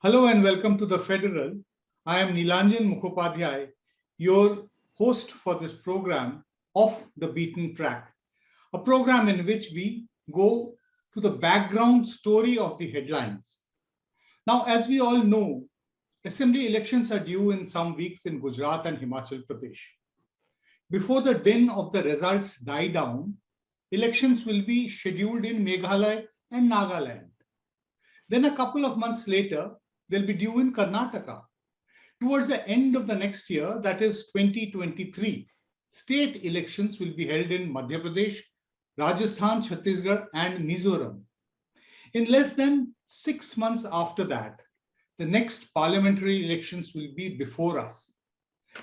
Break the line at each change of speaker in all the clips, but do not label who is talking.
Hello and welcome to the Federal. I am Nilanjan Mukhopadhyay, your host for this program, Off the Beaten Track, a program in which we go to the background story of the headlines. Now, as we all know, assembly elections are due in some weeks in Gujarat and Himachal Pradesh. Before the din of the results die down, elections will be scheduled in Meghalaya and Nagaland. Then a couple of months later, they'll be due in Karnataka. Towards the end of the next year, that is 2023, state elections will be held in Madhya Pradesh, Rajasthan, Chhattisgarh, and Mizoram. In less than 6 months after that, the next parliamentary elections will be before us.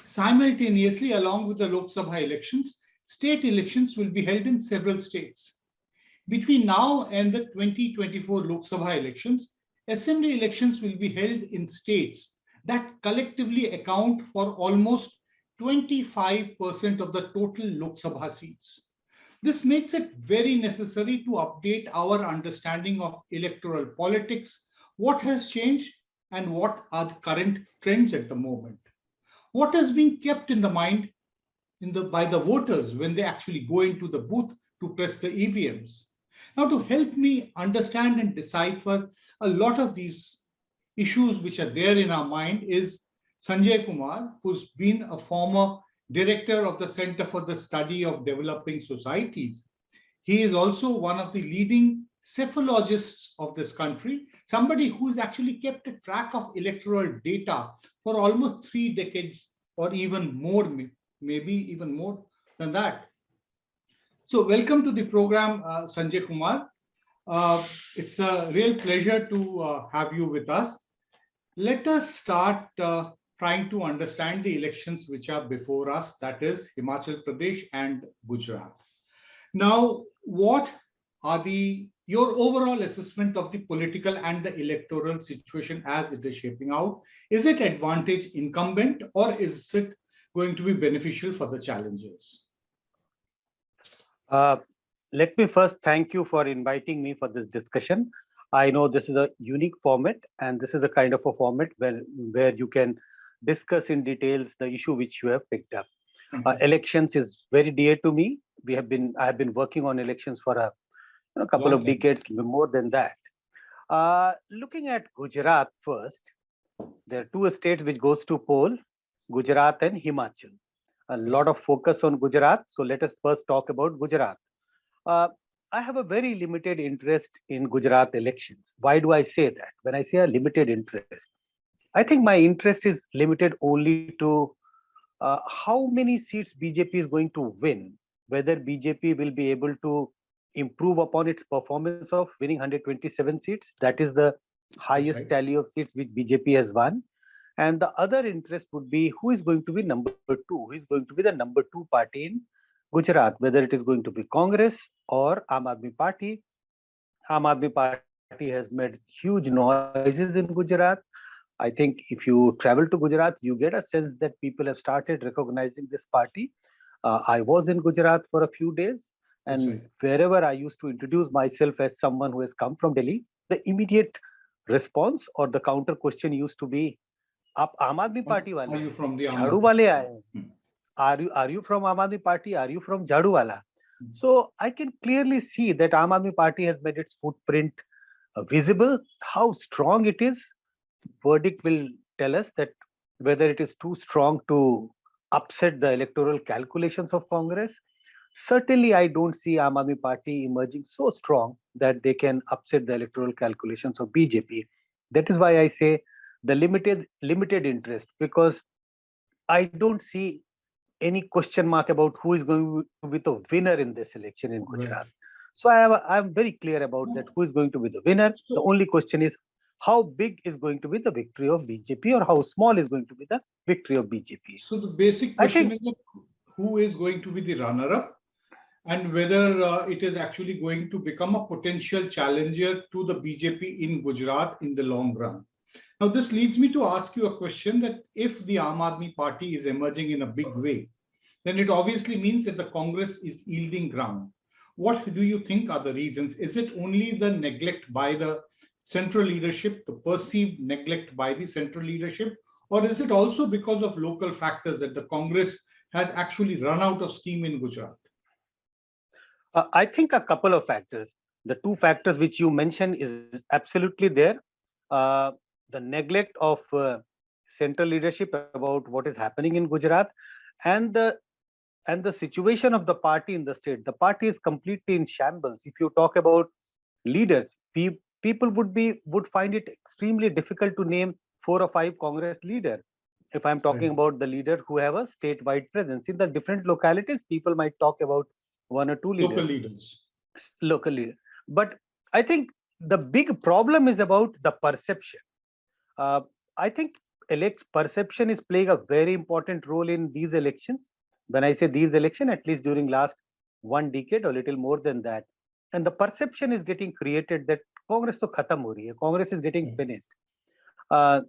Simultaneously, along with the Lok Sabha elections, state elections will be held in several states. Between now and the 2024 Lok Sabha elections, assembly elections will be held in states that collectively account for almost 25% of the total Lok Sabha seats. This makes it very necessary to update our understanding of electoral politics, what has changed, and what are the current trends at the moment. What has been kept in the mind by the voters when they actually go into the booth to press the EVMs. Now, to help me understand and decipher a lot of these issues which are there in our mind is Sanjay Kumar, who's been a former director of the Center for the Study of Developing Societies. He is also one of the leading psephologists of this country, somebody who's actually kept a track of electoral data for almost 3 decades or even more, maybe even more than that. So welcome to the program, Sanjay Kumar. It's a real pleasure to have you with us. Let us start trying to understand the elections which are before us, that is Himachal Pradesh and Gujarat. Now, what are your overall assessment of the political and the electoral situation as it is shaping out? Is it advantage incumbent or is it going to be beneficial for the challengers?
Let me first thank you for inviting me for this discussion. I know this is a unique format, and this is a kind of a format where you can discuss in details the issue which you have picked up. Elections is very dear to me. I have been working on elections for a couple of decades, more than that. Looking at Gujarat first, there are 2 states which goes to poll, Gujarat and Himachal. A lot of focus on Gujarat. So let us first talk about Gujarat. I have a very limited interest in Gujarat elections. Why do I say that? When I say a limited interest, I think my interest is limited only to how many seats BJP is going to win, whether BJP will be able to improve upon its performance of winning 127 seats. That is the highest tally of seats which BJP has won. And the other interest would be who is going to be number 2, who is going to be the number 2 party in Gujarat, whether it is going to be Congress or Aam Aadmi Party. Aam Aadmi Party has made huge noises in Gujarat. I think if you travel to Gujarat, you get a sense that people have started recognizing this party. I was in Gujarat for a few days, and wherever I used to introduce myself as someone who has come from Delhi, the immediate response or the counter question used to be, "Aap Aam Aadmi Party wale?
Are you from the
Jhadu wale aaye? Are you from Aam Aadmi Party? Are you from Jhadu wala?" So I can clearly see that Aam Aadmi Party has made its footprint visible. How strong it is, verdict will tell us that whether it is too strong to upset the electoral calculations of Congress. Certainly, I don't see Aam Aadmi Party emerging so strong that they can upset the electoral calculations of BJP. That is why I say the limited interest, because I don't see any question mark about who is going to be the winner in this election in Gujarat. So I'm very clear about that, who is going to be the winner. The only question is how big is going to be the victory of BJP or how small is going to be the victory of BJP.
So the basic question is who is going to be the runner-up and whether it is actually going to become a potential challenger to the BJP in Gujarat in the long run. Now, this leads me to ask you a question that if the Aam Aadmi Party is emerging in a big way, then it obviously means that the Congress is yielding ground. What do you think are the reasons? Is it only the neglect by the central leadership, the perceived neglect by the central leadership, or is it also because of local factors that the Congress has actually run out of steam in Gujarat?
I think a couple of factors. The two factors which you mentioned is absolutely there. Uh, the neglect of central leadership about what is happening in Gujarat, and the situation of the party in the state. The party is completely in shambles. If you talk about leaders, people would find it extremely difficult to name 4 or 5 Congress leader. If I'm talking
Right.
about the leader who have a statewide presence in the different localities, people might talk about 1 or 2
Local
leaders
leaders.
locally. But I think the big problem is about the perception. Uh, I think perception is playing a very important role in these elections. When I say these elections, at least during last 1 decade or little more than that, and the perception is getting created that Congress to khatam ho rahi hai, Congress is getting
Right.
finished. Uh,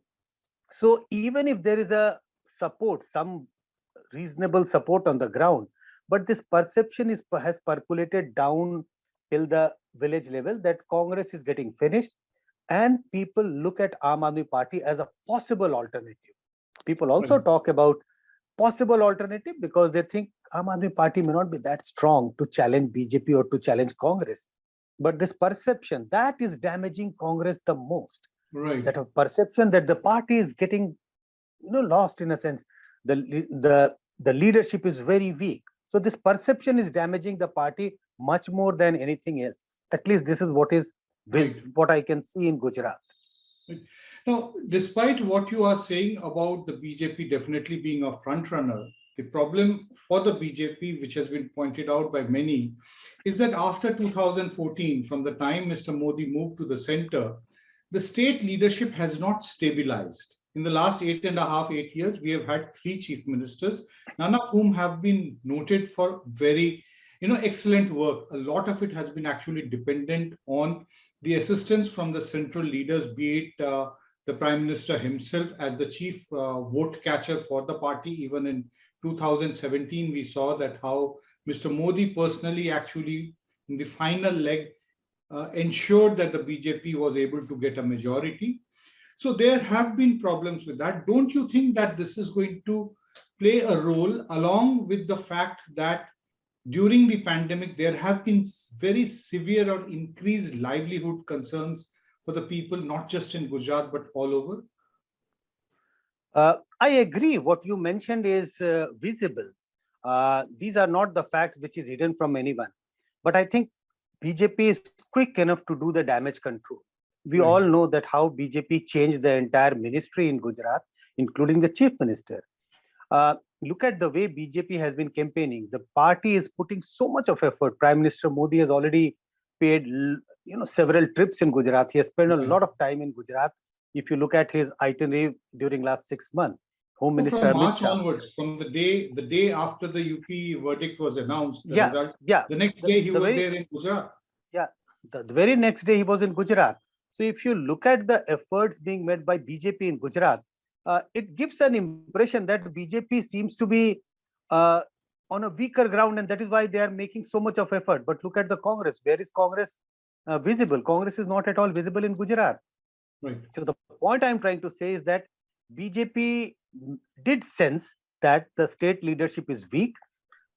so even if there is a support, some reasonable support on the ground, but this perception has percolated down till the village level that Congress is getting finished, and people look at Aam Aadmi Party as a possible alternative. People also
Right.
talk about possible alternative because they think Aam Aadmi Party may not be that strong to challenge BJP or to challenge Congress. But this perception that is damaging Congress the most.
Right.
That a perception that the party is getting, lost in a sense. The leadership is very weak. So this perception is damaging the party much more than anything else. At least this is
Right.
what I can see in Gujarat.
Right. Now, despite what you are saying about the BJP definitely being a front runner, the problem for the BJP, which has been pointed out by many, is that after 2014, from the time Mr. Modi moved to the center, the state leadership has not stabilized. In the last 8.5, 8 years, we have had 3 chief ministers, none of whom have been noted for very, excellent work. A lot of it has been actually dependent on the assistance from the central leaders, be it the Prime Minister himself as the chief vote catcher for the party. Even in 2017, we saw that how Mr. Modi personally actually, in the final leg, ensured that the BJP was able to get a majority. So there have been problems with that. Don't you think that this is going to play a role along with the fact that during the pandemic, there have been very severe or increased livelihood concerns for the people, not just in Gujarat, but all over?
I agree. What you mentioned is visible. These are not the facts which is hidden from anyone. But I think BJP is quick enough to do the damage control. We all
Right.
know that how BJP changed the entire ministry in Gujarat, including the chief minister. Look at the way BJP has been campaigning. The party is putting so much of effort. Prime Minister Modi has already paid, several trips in Gujarat. He has spent a
Right.
lot of time in Gujarat. If you look at his itinerary during last 6 months, Home
So
Minister
from
Amit
March
Shah.
onwards, from the day after the UP verdict was announced, the
Yeah,
result,
yeah.
the next
The,
day he
the
was
very
there in Gujarat.
Yeah, the very next day he was in Gujarat. So if you look at the efforts being made by BJP in Gujarat, it gives an impression that BJP seems to be uh, on a weaker ground, and that is why they are making so much of effort. But look at the Congress. Where is Congress visible? Congress is not at all visible in Gujarat.
Right.
So the point I'm trying to say is that BJP did sense that the state leadership is weak.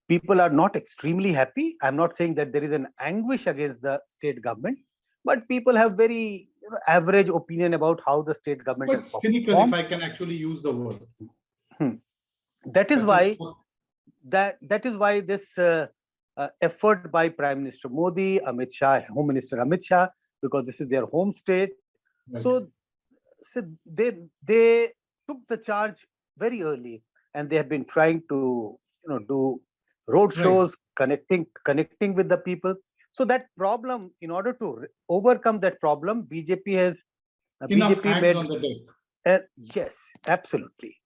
People are not extremely happy. I'm not saying that there is an anguish against the state government, but people have very average opinion about how the state
It's
government has
quite cynical, if
performed.
I can actually use the word.
Hmm. That is
That is
why this effort by Prime Minister Modi, Amit Shah, Home Minister Amit Shah, because this is their home state.
right.
So, so they took the charge very early, and they have been trying to do road
Right.
shows, connecting with the people. So that problem, in order to overcome that problem,
Enough
BJP
hands
made
on the deck.
yes, absolutely.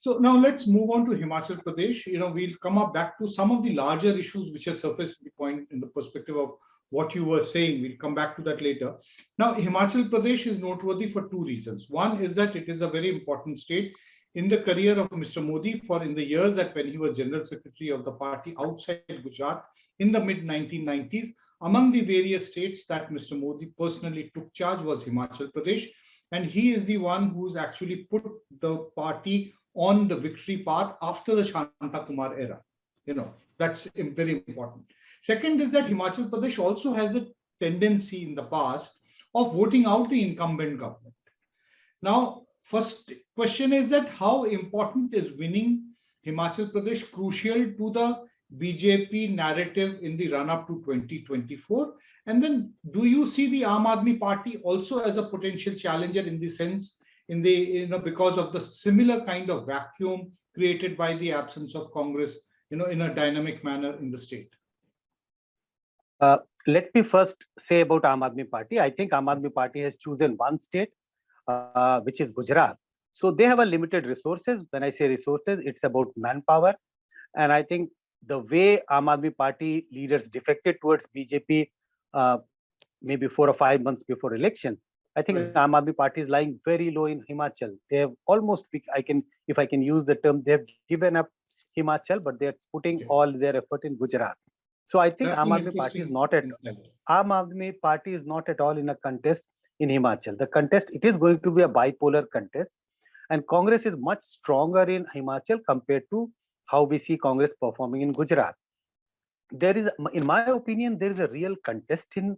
So now let's move on to Himachal Pradesh. We'll come up back to some of the larger issues which have surfaced the point in the perspective of what you were saying. We'll come back to that later. Now, Himachal Pradesh is noteworthy for 2 reasons. One is that it is a very important state in the career of Mr. Modi for in the years that when he was General Secretary of the party outside Gujarat in the mid 1990s. Among the various states that Mr. Modi personally took charge was Himachal Pradesh, and he is the one who's actually put the party on the victory path after the Shanta Kumar era. That's very important. Second is that Himachal Pradesh also has a tendency in the past of voting out the incumbent government. Now, first question is that how important is winning Himachal Pradesh crucial to the BJP narrative in the run up to 2024? And then do you see the Aam Aadmi Party also as a potential challenger in the sense, because of the similar kind of vacuum created by the absence of Congress, in a dynamic manner in the state?
Let me first say about Aam Aadmi Party. I think Aam Aadmi Party has chosen one state, which is Gujarat. So they have a limited resources. When I say resources, it's about manpower. And I think the way Aam Aadmi Party leaders defected towards BJP maybe 4 or 5 months before election, I think
Right.
Aam Aadmi Party is lying very low in Himachal. They have almost, if I can use the term, they have given up Himachal, but they are putting
Okay.
all their effort in Gujarat. So I think
That's
Aam
an
Aadmi Party is
interesting
not at
insight.
Aam Aadmi Party is not at all in a contest in Himachal. The contest, it is going to be a bipolar contest, and Congress is much stronger in Himachal compared to how we see Congress performing in Gujarat. There is, in my opinion, there is a real contest in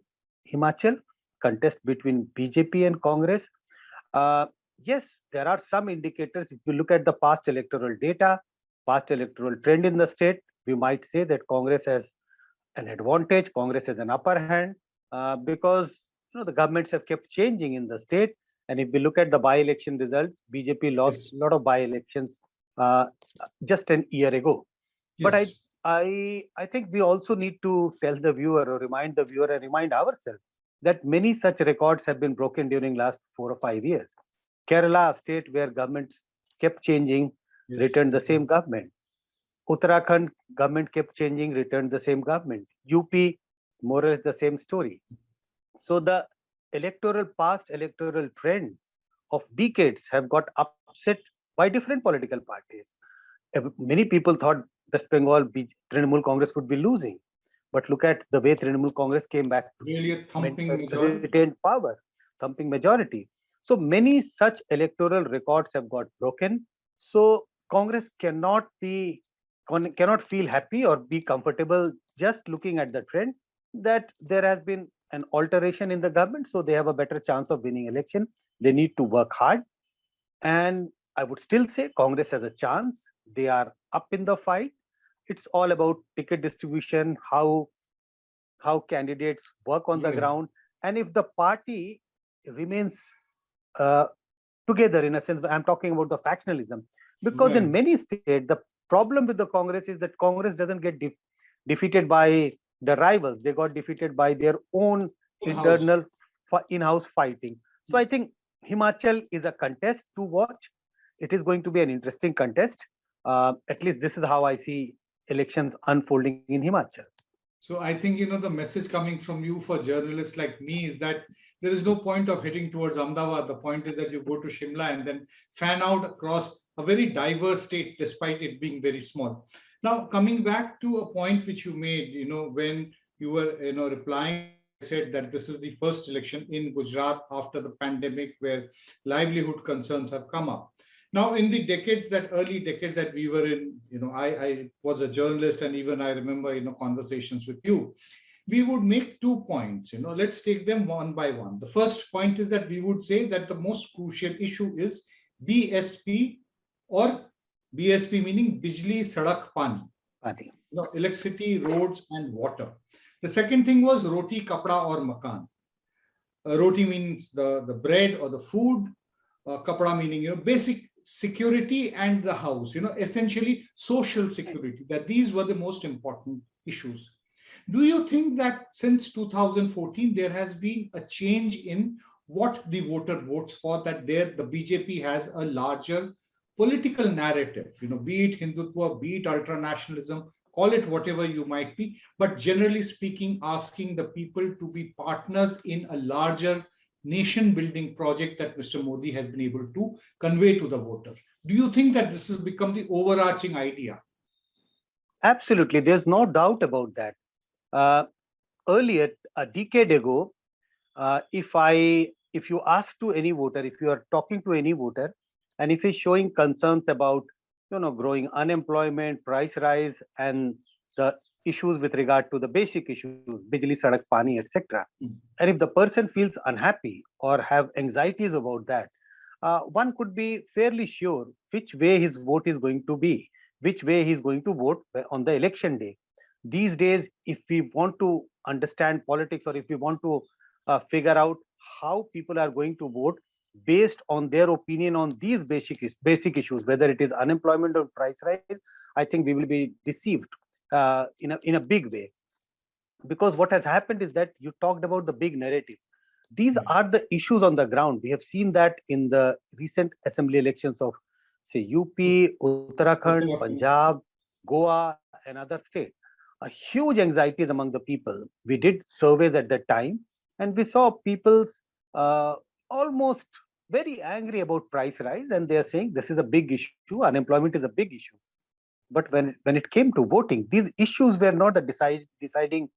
Himachal, contest between BJP and Congress. Yes, there are some indicators. If you look at the past electoral data, past electoral trend in the state, we might say that Congress has an advantage. Congress has an upper hand because the governments have kept changing in the state. And if we look at the by-election results, BJP lost
Yes.
a lot of by-elections uh, just an year ago. But
Yes.
I think we also need to tell the viewer or remind the viewer and remind ourselves that many such records have been broken during last 4 or 5 years. Kerala, a state where governments kept changing,
Yes.
returned the same government. Uttarakhand, government kept changing, returned the same government. UP, more or less the same story. So the past electoral trend of decades have got upset by different political parties. Many people thought West Bengal Trinamool Congress would be losing. But look at the way Trinamool Congress came back to
Really a thumping majority.
retain power, thumping majority. So many such electoral records have got broken. So Congress cannot feel happy or be comfortable just looking at the trend that there has been an alteration in the government. So they have a better chance of winning election. They need to work hard. And I would still say Congress has a chance. They are up in the fight. It's all about ticket distribution, how candidates work on the
Right.
ground, and if the party remains uh, together, in a sense. I'm talking about the factionalism, because in
Right.
many states the problem with the Congress is that Congress doesn't get defeated by the rivals. They got defeated by their own
House.
internal in-house fighting. So I think Himachal is a contest to watch. It is going to be an interesting contest. At least this is how I see elections unfolding in Himachal.
So I think, the message coming from you for journalists like me is that there is no point of heading towards Ahmedabad. The point is that you go to Shimla and then fan out across a very diverse state, despite it being very small. Now, coming back to a point which you made, when you were, replying, I said that this is the first election in Gujarat after the pandemic where livelihood concerns have come up. Now, in the early decades that we were in, I was a journalist, and even I remember, conversations with you. We would make 2 points, let's take them one by one. The first point is that we would say that the most crucial issue is BSP, or BSP meaning Bijli Sadak Pani, electricity, roads, and water. The second thing was Roti, Kapda, or Makan. Roti means the bread or the food, kapda meaning basic security, and the house, essentially social security, that these were the most important issues. Do you think that since 2014 there has been a change in what the voter votes for, that there the BJP has a larger political narrative, be it Hindutva, be it ultranationalism, call it whatever you might be, but generally speaking, asking the people to be partners in a larger nation building project that Mr. Modi has been able to convey to the voter? Do you think that this has become the overarching idea?
Absolutely, there's no doubt about that. Uh, earlier, a decade ago, if you ask to any voter, if you are talking to any voter, and if he's showing concerns about growing unemployment, price rise, and the issues with regard to the basic issues, bijli, sadak, pani, etc., and if the person feels unhappy or have anxieties about that, one could be fairly sure which way his vote is going to be, which way he's going to vote on the election day. These days, if we want to understand politics, or if we want to figure out how people are going to vote based on their opinion on these basic issues, whether it is unemployment or price rise, I think we will be deceived in a big way. Because what has happened is that you talked about the big narratives. These are the issues on the ground. We have seen that in the recent assembly elections of, say, UP, Uttarakhand, Punjab, Goa, and other states. A huge anxieties among the people. We did surveys at that time, and we saw people's almost very angry about price rise, and they are saying this is a big issue. Unemployment is a big issue. But when it came to voting, these issues were not the deciding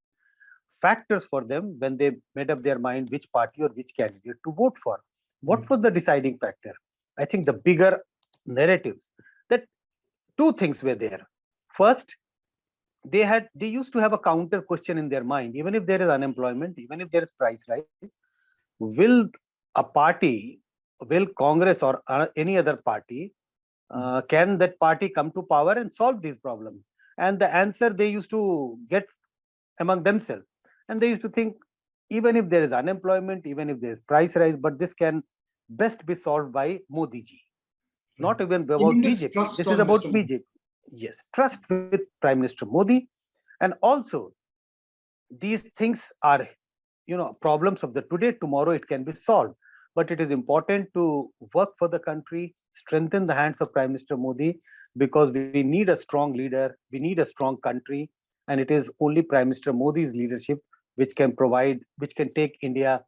factors for them when they made up their mind which party or which candidate to vote for. What was the deciding factor? I think the bigger narratives, that two things were there. First, they used to have a counter question in their mind. Even if there is unemployment, even if there is price rise, will a party, will Congress or any other party, can that party come to power and solve these problems? And the answer they used to get among themselves. And they used to think, even if there is unemployment, even if there is price rise, but this can best be solved by Modi ji. Not even about
Tremendous
BJP.
trust
This is
on
about
Mr. Modi.
BJP. Yes, trust with Prime Minister Modi. And also, these things are, problems of the today. Tomorrow it can be solved. But it is important to work for the country, strengthen the hands of Prime Minister Modi, because we need a strong leader, we need a strong country, and it is only Prime Minister Modi's leadership which can take India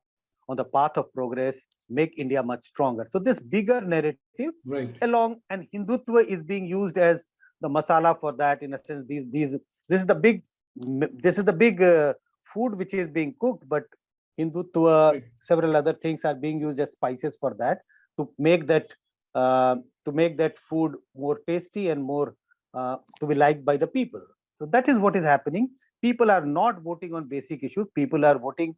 on the path of progress, make India much stronger. So this bigger narrative
Right.
along, and Hindutva is being used as the masala for that. In a sense, this is the big food which is being cooked, but Hindutva,
Right.
several other things are being used as spices for that, to make that food more tasty and more to be liked by the people. So that is what is happening. People are not voting on basic issues. People are voting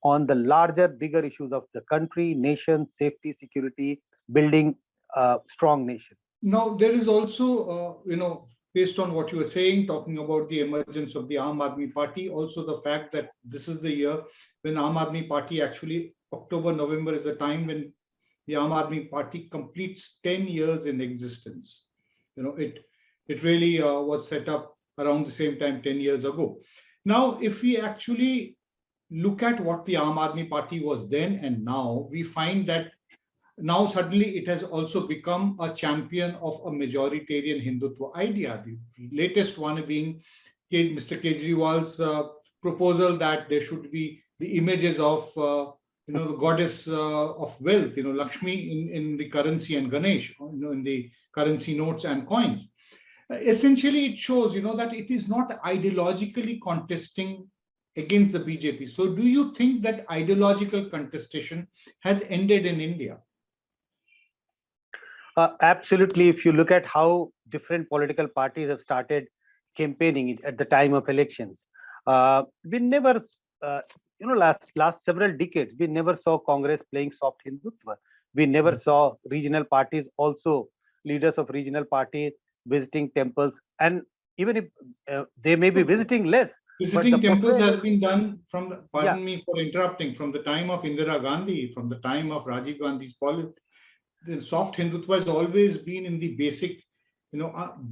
on the larger, bigger issues of the country, nation, safety, security, building a strong nation.
Now, there is also, based on what you were saying, talking about the emergence of the Aam Aadmi Party, also the fact that this is the year when Aam Aadmi Party actually, October, November is the time when the Aam Aadmi Party completes 10 years in existence. It really was set up around the same time 10 years ago. Now, if we actually look at what the Aam Aadmi Party was then and now, we find that now suddenly it has also become a champion of a majoritarian Hindutva idea. The latest one being Mr. Kejriwal's proposal that there should be the images of the goddess of wealth, Lakshmi in the currency, and Ganesh, in the currency notes and coins. Essentially, it shows, that it is not ideologically contesting against the BJP. So, do you think that ideological contestation has ended in India?
Absolutely. If you look at how different political parties have started campaigning at the time of elections, we never, last several decades, we never saw Congress playing soft Hindutva. We never saw regional parties, also leaders of regional parties, visiting temples, and even if they may be visiting less,
visiting temples
portrayal
has been done from pardon me for interrupting, from the time of Indira Gandhi, from the time of Rajiv Gandhi's politics. The soft Hindutva has always been in the basic,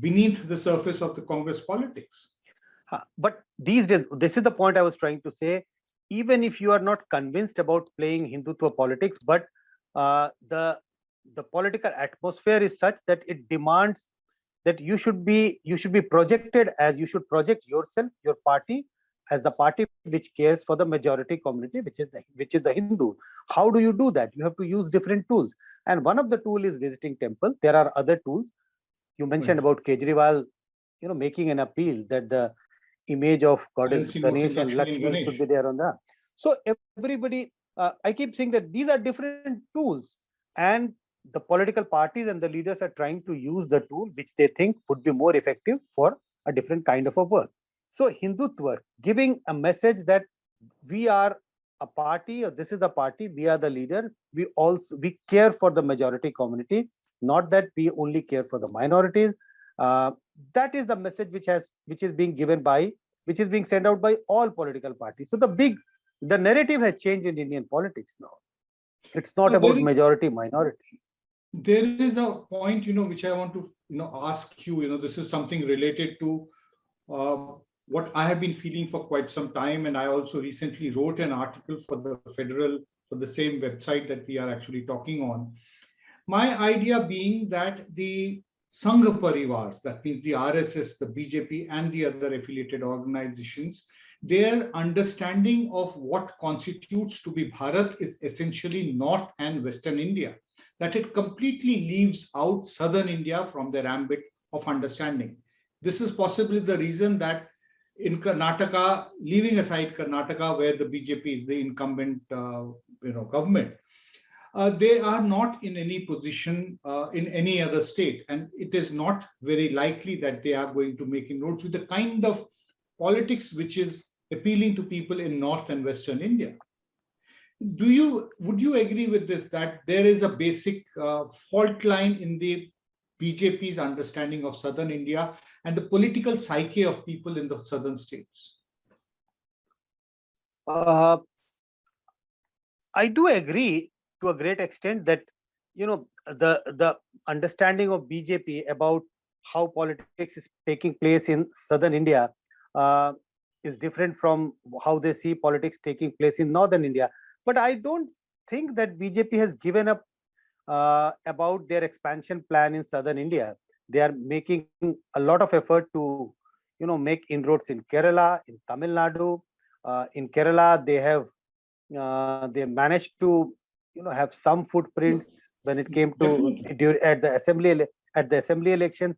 beneath the surface of the Congress politics.
But these days, this is the point I was trying to say. Even if you are not convinced about playing Hindutva politics, but the political atmosphere is such that it demands that you should be projected as, you should project yourself, your party, as the party which cares for the majority community, which is the Hindu. How do you do that? You have to use different tools, and one of the tool is visiting temple. There are other tools. You mentioned about Kejriwal, making an appeal that the image of goddess
balancing of
Ganesh and
Lakshmi and
Lakshmi should
Ganesh.
be there on the. So everybody, I keep saying that these are different tools, and the political parties and the leaders are trying to use the tool which they think would be more effective for a different kind of a work. So Hindutva, giving a message that we are a party, or this is a party, we are the leader, we care for the majority community, not that we only care for the minorities. uh, that is the message which is being given by, which is being sent out by all political parties. So the narrative has changed in Indian politics now. It's not
Now,
about majority minority.
there is a point, which I want to, ask you. This is something related to uh, what I have been feeling for quite some time, and I also recently wrote an article for the Federal, for the same website that we are actually talking on. My idea being that the Sangha Parivars, that means the RSS, the BJP, and the other affiliated organizations, their understanding of what constitutes to be Bharat is essentially North and Western India, that it completely leaves out Southern India from their ambit of understanding. This is possibly the reason that in Karnataka, leaving aside Karnataka, where the BJP is the incumbent, government, they are not in any position in any other state, and it is not very likely that they are going to make inroads with the kind of politics which is appealing to people in North and Western India. Would you agree with this, that there is a basic fault line in the BJP's understanding of Southern India and the political psyche of people in the southern states?
uh, I do agree to a great extent that the understanding of BJP about how politics is taking place in southern India uh, is different from how they see politics taking place in northern India. But I don't think that BJP has given up about their expansion plan in southern India. They are making a lot of effort to make inroads in Kerala, in Tamil Nadu. In Kerala, they managed to have some footprints when it came to
Definitely.
at the assembly election.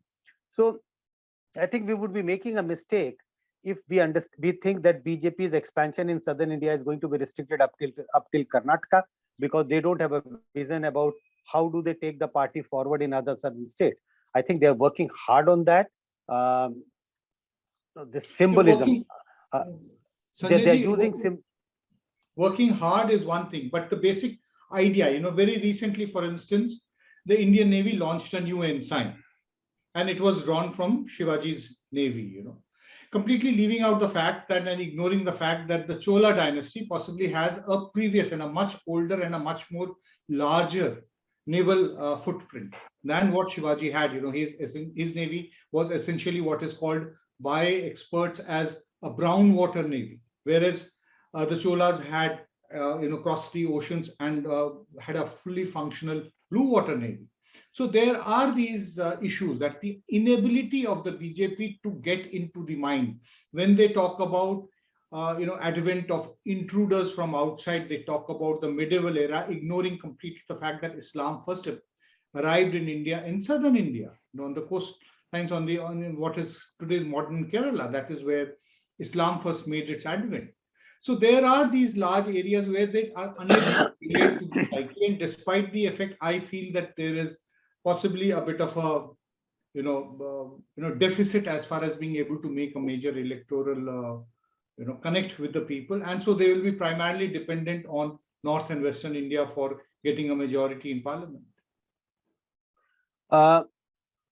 So I think we would be making a mistake if we think that BJP's expansion in southern India is going to be restricted up till Karnataka, because they don't have a vision about how do they take the party forward in other southern states. I think they are working hard on that. um, the
You're
symbolism,
working,
uh, they're
Sanjay
using
ji, working hard is one thing, but the basic idea, very recently, for instance, the Indian Navy launched a new ensign, and it was drawn from Shivaji's navy, completely leaving out the fact that, and ignoring the fact that the Chola dynasty possibly has a previous and a much older and a much more larger naval footprint than what Shivaji had. His navy was essentially what is called by experts as a brown water navy, whereas the Cholas had crossed the oceans and had a fully functional blue water navy. So there are these issues, that the inability of the BJP to get into the mind when they talk about advent of intruders from outside. They talk about the medieval era, ignoring completely the fact that Islam first arrived in India, in southern India, on the coastlines, on what is today modern Kerala. That is where Islam first made its advent. So there are these large areas where they are unable to relate to the psyche, and despite the effect, I feel that there is possibly a bit of a deficit as far as being able to make a major electoral connect with the people, and so they will be primarily dependent on North and Western India for getting a majority in parliament.
uh,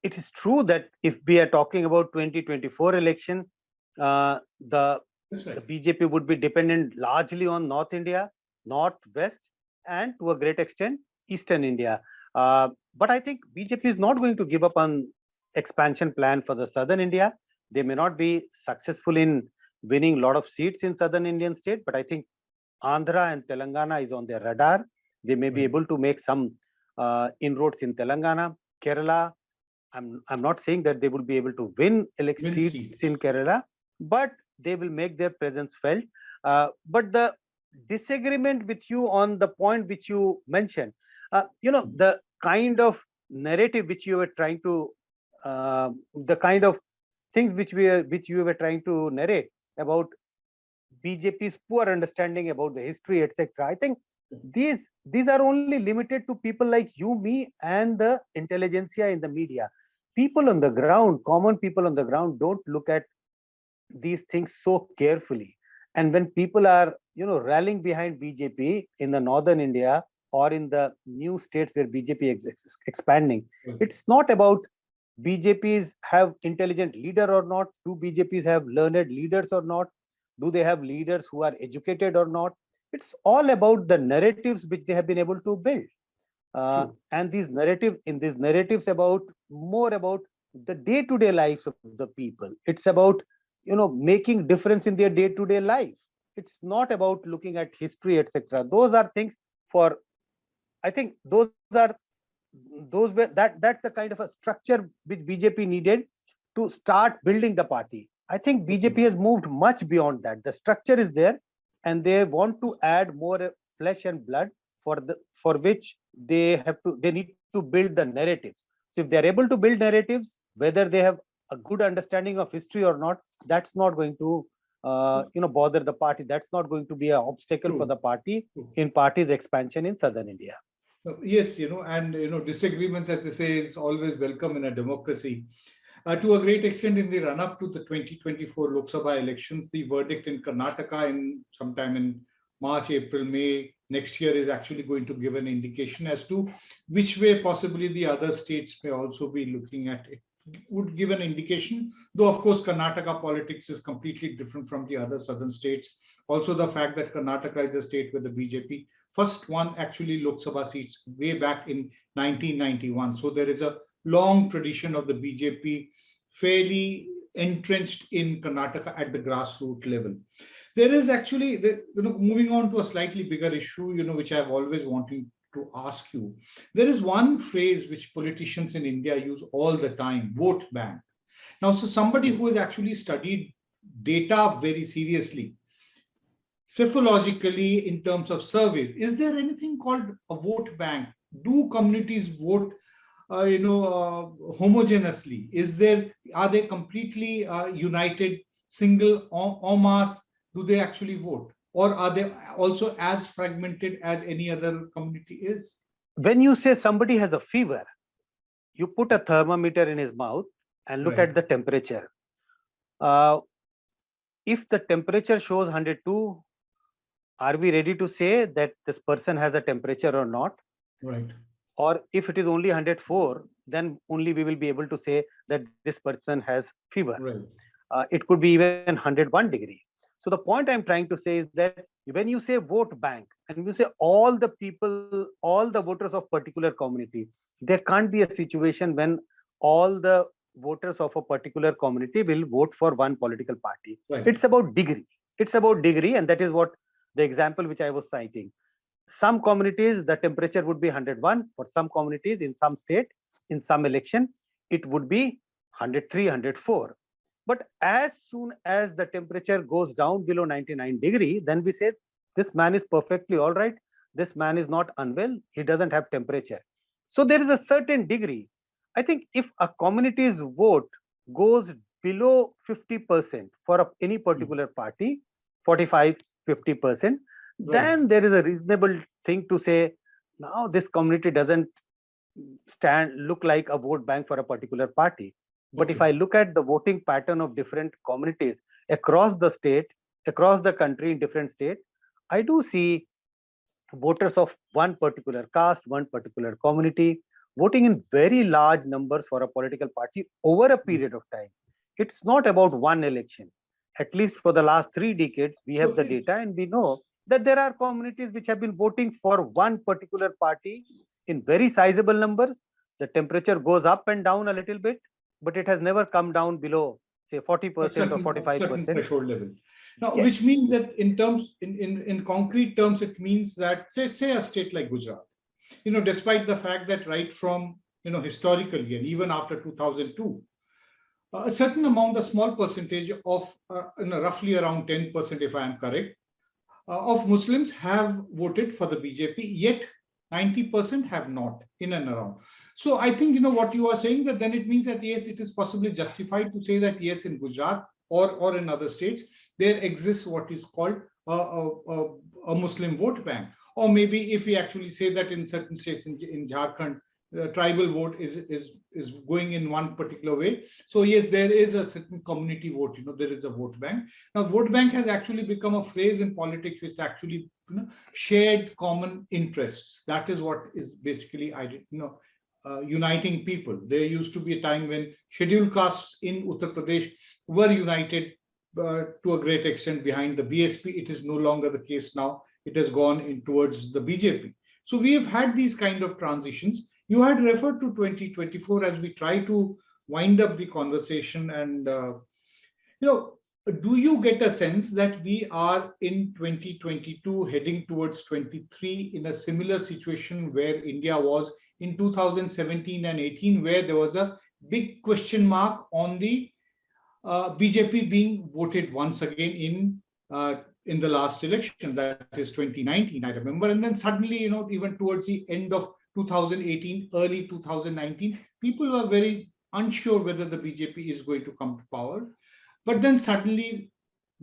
it is true that if we are talking about 2024 election, the
That's
the
right.
BJP would be dependent largely on North India, Northwest, and to a great extent, Eastern India. But I think BJP is not going to give up on expansion plan for the Southern India. They may not be successful in winning a lot of seats in Southern Indian state, but I think Andhra and Telangana is on their radar. They may be
Right.
able to make some inroads in Telangana, Kerala. I'm not saying that they will be able to win
Win
seats
seats.
in Kerala, but they will make their presence felt. But the disagreement with you on the point which you mentioned, the kind of narrative which you were trying to, the kind of things which you were trying to narrate about BJP's poor understanding about the history, etc. I think these are only limited to people like you, me, and the intelligentsia in the media. People on the ground, common people on the ground, don't look at these things so carefully. And when people are, rallying behind BJP in the northern India or in the new states where BJP is expanding, it's not about BJPs have intelligent leader or not. Do BJPs have learned leaders or not? Do they have leaders who are educated or not? It's all about the narratives which they have been able to build. And these narratives about more about the day-to-day lives of the people. It's about making difference in their day-to-day life. It's not about looking at history, etc. Those are things for, I think that's the kind of a structure which BJP needed to start building the party. I think BJP has moved much beyond that. The structure is there, and they want to add more flesh and blood for which they need to build the narratives. So if they are able to build narratives, whether they have a good understanding of history or not, that's not going to bother the party. That's not going to be an obstacle for the party in party's expansion in southern India.
Yes, and disagreements, as they say, is always welcome in a democracy. To a great extent, in the run-up to the 2024 Lok Sabha elections, the verdict in Karnataka in sometime in March, April, May next year is actually going to give an indication as to which way possibly the other states may also be looking at it. Would give an indication, though of course Karnataka politics is completely different from the other southern states. Also the fact that Karnataka is the state where the BJP first won actually Lok Sabha seats way back in 1991. So there is a long tradition of the BJP fairly entrenched in Karnataka at the grassroots level. There is actually, moving on to a slightly bigger issue, which I've always wanted to ask you. There is one phrase which politicians in India use all the time: vote bank. Now, so somebody who has actually studied data very seriously, psephologically in terms of surveys, is there anything called a vote bank? Do communities vote homogeneously? Are they completely united, single en masse? Do they actually vote, or are they also as fragmented as any other community is?
When you say somebody has a fever, you put a thermometer in his mouth and look at the temperature. If the temperature shows 102, are we ready to say that this person has a temperature or not?
Right.
Or if it is only 104, then only we will be able to say that this person has fever.
Right.
It could be even 101 degree. So the point I'm trying to say is that when you say vote bank and you say all the people, all the voters of particular community, there can't be a situation when all the voters of a particular community will vote for one political party.
Right.
It's about degree. It's about degree, and that is what the example which I was citing. Some communities, the temperature would be 101. For some communities in some state, in some election, it would be 103, 104. But as soon as the temperature goes down below 99 degree, then we say this man is perfectly all right. This man is not unwell. He doesn't have temperature. So there is a certain degree. I think if a community's vote goes below 50% for any particular party, 45, 50%, then there is a reasonable thing to say, now this community doesn't look like a vote bank for a particular party. But if I look at the voting pattern of different communities across the state, across the country in different states, I do see voters of one particular caste, one particular community, voting in very large numbers for a political party over a period of time. It's not about one election. At least for the last 3 decades, we have the data and we know that there are communities which have been voting for one particular party in very sizable numbers. The temperature goes up and down a little bit, but it has never come down below, say, 40% or 45%.
Certain threshold level. Now, which means that in concrete terms, it means that say a state like Gujarat, despite the fact that right from historically and even after 2002, a certain amount, a small percentage of roughly around 10%, if I am correct, of Muslims have voted for the BJP, yet 90% have not, in and around. So I think, what you are saying, that then it means that yes, it is possibly justified to say that yes, in Gujarat or in other states, there exists what is called a Muslim vote bank. Or maybe if we actually say that in certain states in Jharkhand, the tribal vote is going in one particular way. So yes, there is a certain community vote, there is a vote bank. Now, vote bank has actually become a phrase in politics. It's actually, shared common interests. That is what is basically, uniting people. There used to be a time when scheduled castes in Uttar Pradesh were united to a great extent behind the BSP. It is no longer the case now. It has gone in towards the BJP. So we have had these kind of transitions. You had referred to 2024 as we try to wind up the conversation. And, do you get a sense that we are in 2022 heading towards 23 in a similar situation where India was in 2017 and 18, where there was a big question mark on the BJP being voted once again in the last election, that is 2019, I remember. And then suddenly, even towards the end of 2018, early 2019, people were very unsure whether the BJP is going to come to power. But then suddenly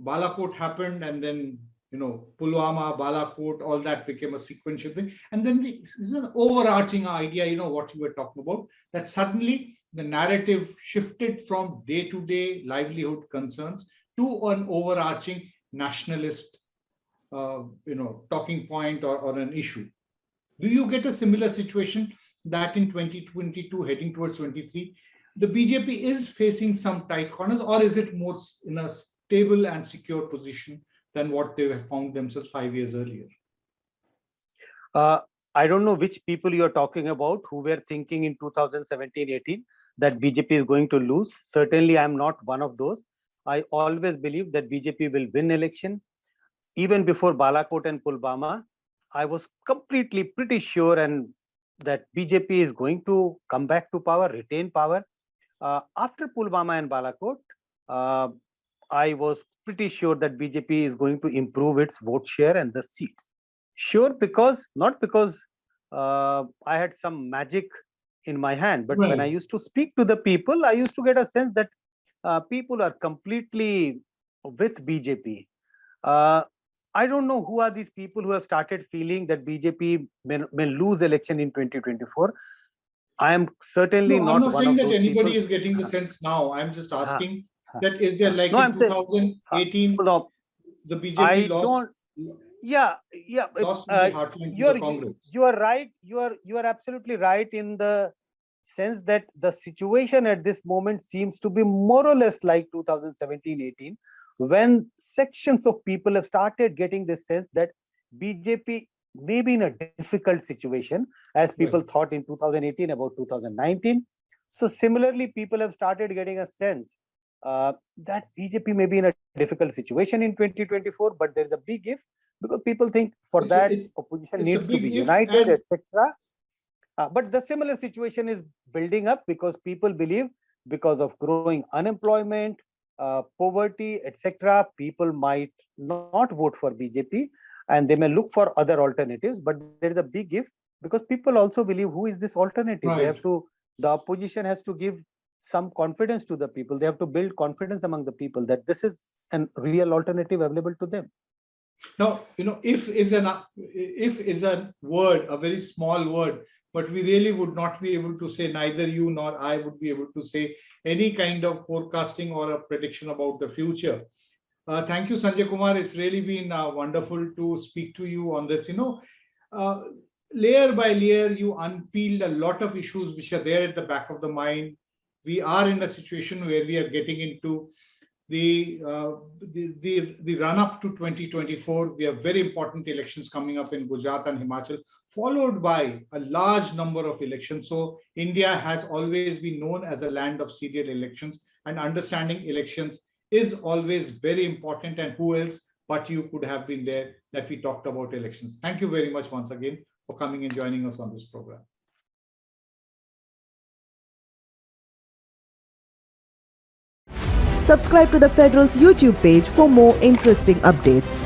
Balakot happened, and then, Pulwama, Balakot, all that became a sequential thing. And then the overarching idea, what you were talking about, that suddenly the narrative shifted from day-to-day livelihood concerns to an overarching nationalist, talking point or an issue. Do you get a similar situation that in 2022, heading towards 23, the BJP is facing some tight corners, or is it more in a stable and secure position than what they have found themselves 5 years earlier?
I don't know which people you're talking about who were thinking in 2017-18 that BJP is going to lose. Certainly, I'm not one of those. I always believe that BJP will win election. Even before Balakot and Pulwama, I was completely pretty sure and that BJP is going to come back to power, retain power. After Pulwama and Balakot, I was pretty sure that BJP is going to improve its vote share and the seats. Sure, not because I had some magic in my hand, but when I used to speak to the people, I used to get a sense that people are completely with BJP. I don't know who are these people who have started feeling that BJP may lose election in 2024. I am certainly
I'm
not
not
one
saying
of
that
those
anybody
people.
is getting the sense now. I'm just asking that is there
No,
in
I'm saying
2018,
no,
the BJP
I
lost.
don't. Yeah.
Lost in the heartland to the Congress.
You are right. You are absolutely right in the sense that the situation at this moment seems to be more or less like 2017-18, when sections of people have started getting this sense that BJP may be in a difficult situation, as people thought in 2018 about 2019. So similarly, people have started getting a sense that BJP may be in a difficult situation in 2024, but there is a big if, because people think for opposition needs to be united, etc. But the similar situation is building up because people believe, because of growing unemployment, poverty, etc., people might not vote for BJP and they may look for other alternatives. But there is a big if, because people also believe, who is this alternative? They have to, the opposition has to give some confidence to the people. They have to build confidence among the people that this is a real alternative available to them.
Now, if is a word, a very small word, but we really would not be able to say, neither you nor I would be able to say any kind of forecasting or a prediction about the future. Thank you, Sanjay Kumar. It's really been wonderful to speak to you on this. Layer by layer, you unpeeled a lot of issues which are there at the back of the mind. We are in a situation where we are getting into the run up to 2024. We have very important elections coming up in Gujarat and Himachal, followed by a large number of elections. So India has always been known as a land of serial elections, and understanding elections is always very important. And who else but you could have been there that we talked about elections. Thank you very much once again for coming and joining us on this program.
Subscribe to the Federal's YouTube page for more interesting updates.